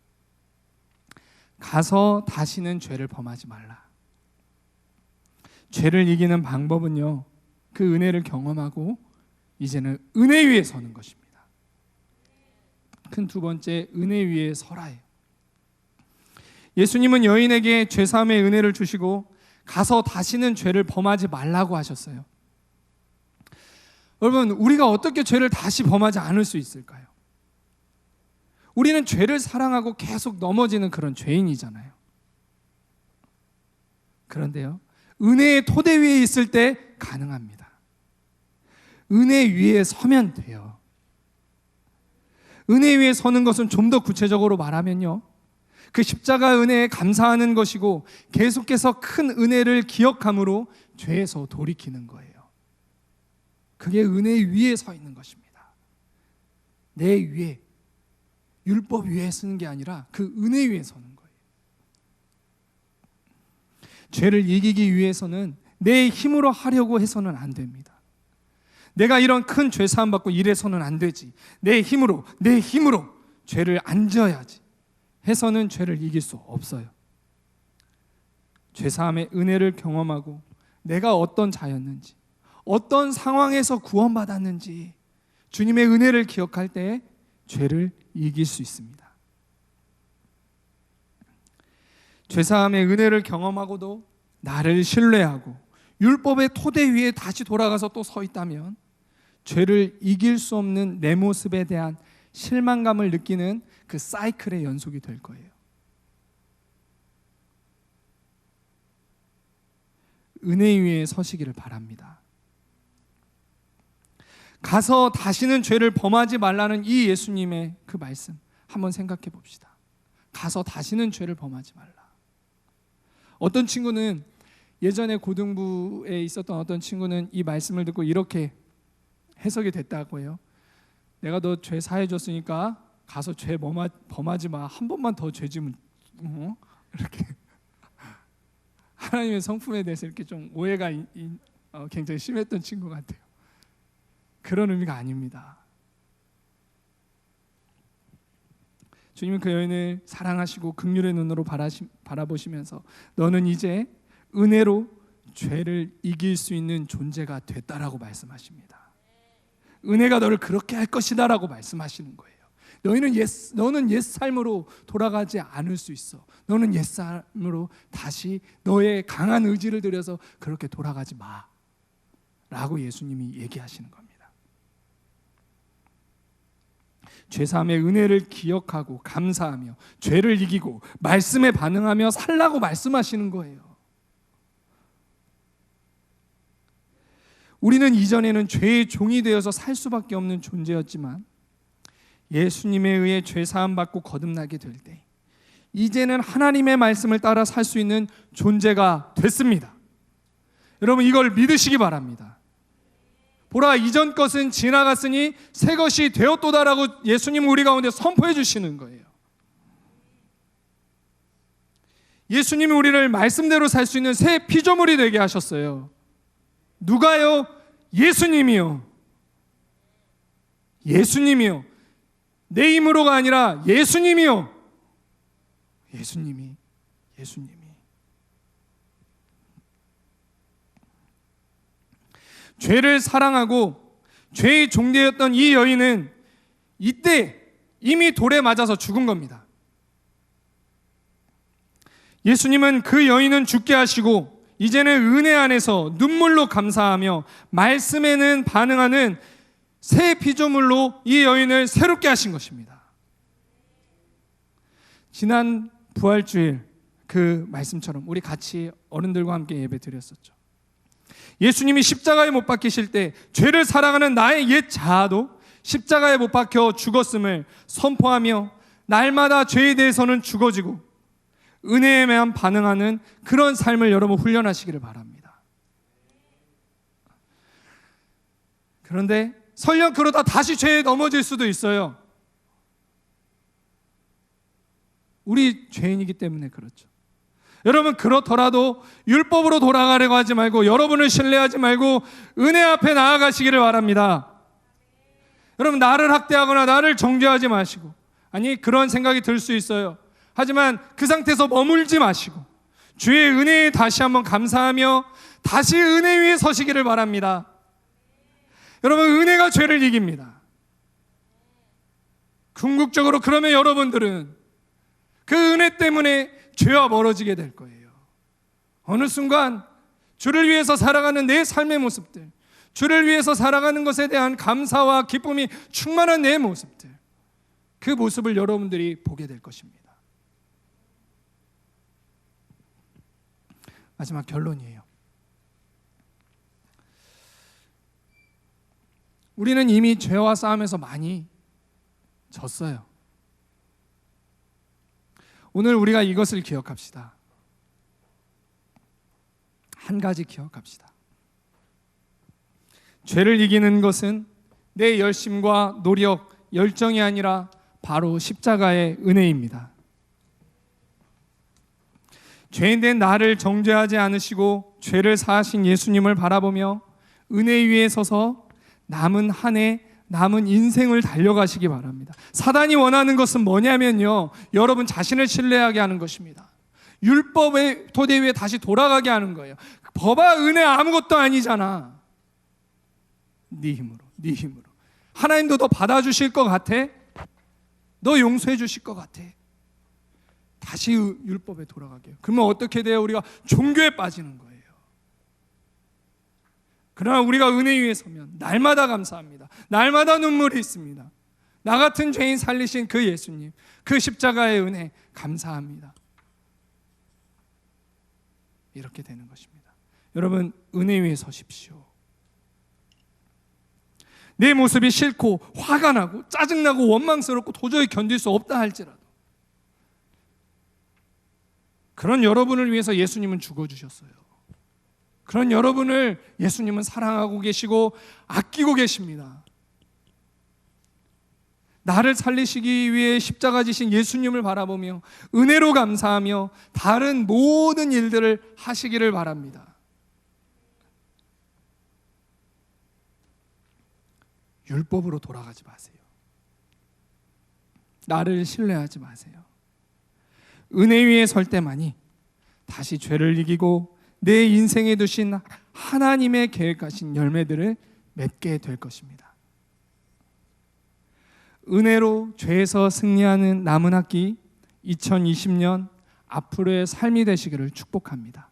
Speaker 1: 가서 다시는 죄를 범하지 말라. 죄를 이기는 방법은요, 그 은혜를 경험하고 이제는 은혜 위에 서는 것입니다. 큰 두 번째, 은혜 위에 서라예요. 예수님은 여인에게 죄사함의 은혜를 주시고 가서 다시는 죄를 범하지 말라고 하셨어요. 여러분, 우리가 어떻게 죄를 다시 범하지 않을 수 있을까요? 우리는 죄를 사랑하고 계속 넘어지는 그런 죄인이잖아요. 그런데요, 은혜의 토대 위에 있을 때 가능합니다. 은혜 위에 서면 돼요. 은혜 위에 서는 것은 좀 더 구체적으로 말하면요, 그 십자가 은혜에 감사하는 것이고 계속해서 큰 은혜를 기억함으로 죄에서 돌이키는 거예요. 그게 은혜 위에 서 있는 것입니다. 내 위에, 율법 위에 서는 게 아니라 그 은혜 위에 서는 거예요. 죄를 이기기 위해서는 내 힘으로 하려고 해서는 안 됩니다. 내가 이런 큰 죄 사함 받고 이래서는 안 되지, 내 힘으로 죄를 안 져야지 해서는 죄를 이길 수 없어요. 죄 사함의 은혜를 경험하고 내가 어떤 자였는지, 어떤 상황에서 구원받았는지 주님의 은혜를 기억할 때 죄를 이길 수 있습니다. 죄사함의 은혜를 경험하고도 나를 신뢰하고 율법의 토대 위에 다시 돌아가서 또 서 있다면 죄를 이길 수 없는 내 모습에 대한 실망감을 느끼는 그 사이클의 연속이 될 거예요. 은혜 위에 서시기를 바랍니다. 가서 다시는 죄를 범하지 말라는 이 예수님의 그 말씀 한번 생각해 봅시다. 가서 다시는 죄를 범하지 말라. 어떤 친구는 예전에 고등부에 있었던 어떤 친구는 이 말씀을 듣고 이렇게 해석이 됐다고 해요. 내가 너 죄 사해 줬으니까 가서 죄 범하지 마. 한 번만 더 죄 지면 이렇게 하나님의 성품에 대해서 이렇게 좀 오해가 굉장히 심했던 친구 같아요. 그런 의미가 아닙니다. 주님은 그 여인을 사랑하시고 긍휼의 눈으로 바라보시면서 너는 이제 은혜로 죄를 이길 수 있는 존재가 됐다라고 말씀하십니다. 은혜가 너를 그렇게 할 것이다라고 말씀하시는 거예요. 너는 옛 삶으로 돌아가지 않을 수 있어. 너는 옛 삶으로 다시 너의 강한 의지를 들여서 그렇게 돌아가지 마 라고 예수님이 얘기하시는 겁니다. 죄사함의 은혜를 기억하고 감사하며 죄를 이기고 말씀에 반응하며 살라고 말씀하시는 거예요. 우리는 이전에는 죄의 종이 되어서 살 수밖에 없는 존재였지만 예수님에 의해 죄사함 받고 거듭나게 될 때 이제는 하나님의 말씀을 따라 살 수 있는 존재가 됐습니다. 여러분 이걸 믿으시기 바랍니다. 보라 이전 것은 지나갔으니 새 것이 되었도다라고 예수님 우리 가운데 선포해 주시는 거예요. 예수님이 우리를 말씀대로 살 수 있는 새 피조물이 되게 하셨어요. 누가요? 예수님이요. 예수님이요. 내 힘으로가 아니라 예수님이요. 예수님이 죄를 사랑하고 죄의 종되었던 이 여인은 이때 이미 돌에 맞아서 죽은 겁니다. 예수님은 그 여인은 죽게 하시고 이제는 은혜 안에서 눈물로 감사하며 말씀에는 반응하는 새 피조물로 이 여인을 새롭게 하신 것입니다. 지난 부활주일 그 말씀처럼 우리 같이 어른들과 함께 예배 드렸었죠. 예수님이 십자가에 못 박히실 때 죄를 사랑하는 나의 옛 자아도 십자가에 못 박혀 죽었음을 선포하며 날마다 죄에 대해서는 죽어지고 은혜에만 반응하는 그런 삶을 여러분 훈련하시기를 바랍니다. 그런데 설령 그러다 다시 죄에 넘어질 수도 있어요. 우리 죄인이기 때문에 그렇죠. 여러분 그렇더라도 율법으로 돌아가려고 하지 말고 여러분을 신뢰하지 말고 은혜 앞에 나아가시기를 바랍니다. 여러분 나를 학대하거나 나를 정죄하지 마시고 아니 그런 생각이 들 수 있어요. 하지만 그 상태에서 머물지 마시고 주의 은혜에 다시 한번 감사하며 다시 은혜 위에 서시기를 바랍니다. 여러분 은혜가 죄를 이깁니다. 궁극적으로 그러면 여러분들은 그 은혜 때문에 죄와 멀어지게 될 거예요. 어느 순간 주를 위해서 살아가는 내 삶의 모습들, 주를 위해서 살아가는 것에 대한 감사와 기쁨이 충만한 내 모습들, 그 모습을 여러분들이 보게 될 것입니다. 마지막 결론이에요. 우리는 이미 죄와 싸움에서 많이 졌어요. 오늘 우리가 이것을 기억합시다. 한 가지 기억합시다. 죄를 이기는 것은 내 열심과 노력, 열정이 아니라 바로 십자가의 은혜입니다. 죄인된 나를 정죄하지 않으시고 죄를 사하신 예수님을 바라보며 은혜 위에 서서 남은 한 해, 남은 인생을 달려가시기 바랍니다. 사단이 원하는 것은 뭐냐면요, 여러분 자신을 신뢰하게 하는 것입니다. 율법의 토대 위에 다시 돌아가게 하는 거예요. 법아 은혜 아무것도 아니잖아. 네 힘으로 하나님도 너 받아주실 것 같아? 너 용서해 주실 것 같아? 다시 율법에 돌아가게 해요. 그러면 어떻게 돼요? 우리가 종교에 빠지는 거예요. 그러나 우리가 은혜 위에 서면 날마다 감사합니다. 날마다 눈물이 있습니다. 나 같은 죄인 살리신 그 예수님, 그 십자가의 은혜 감사합니다. 이렇게 되는 것입니다. 여러분, 은혜 위에 서십시오. 내 모습이 싫고 화가 나고 짜증나고 원망스럽고 도저히 견딜 수 없다 할지라도 그런 여러분을 위해서 예수님은 죽어주셨어요. 그런 여러분을 예수님은 사랑하고 계시고 아끼고 계십니다. 나를 살리시기 위해 십자가 지신 예수님을 바라보며 은혜로 감사하며 다른 모든 일들을 하시기를 바랍니다. 율법으로 돌아가지 마세요. 나를 신뢰하지 마세요. 은혜 위에 설 때만이 다시 죄를 이기고 내 인생에 두신 하나님의 계획하신 열매들을 맺게 될 것입니다. 은혜로 죄에서 승리하는 남은 학기 2020년 앞으로의 삶이 되시기를 축복합니다.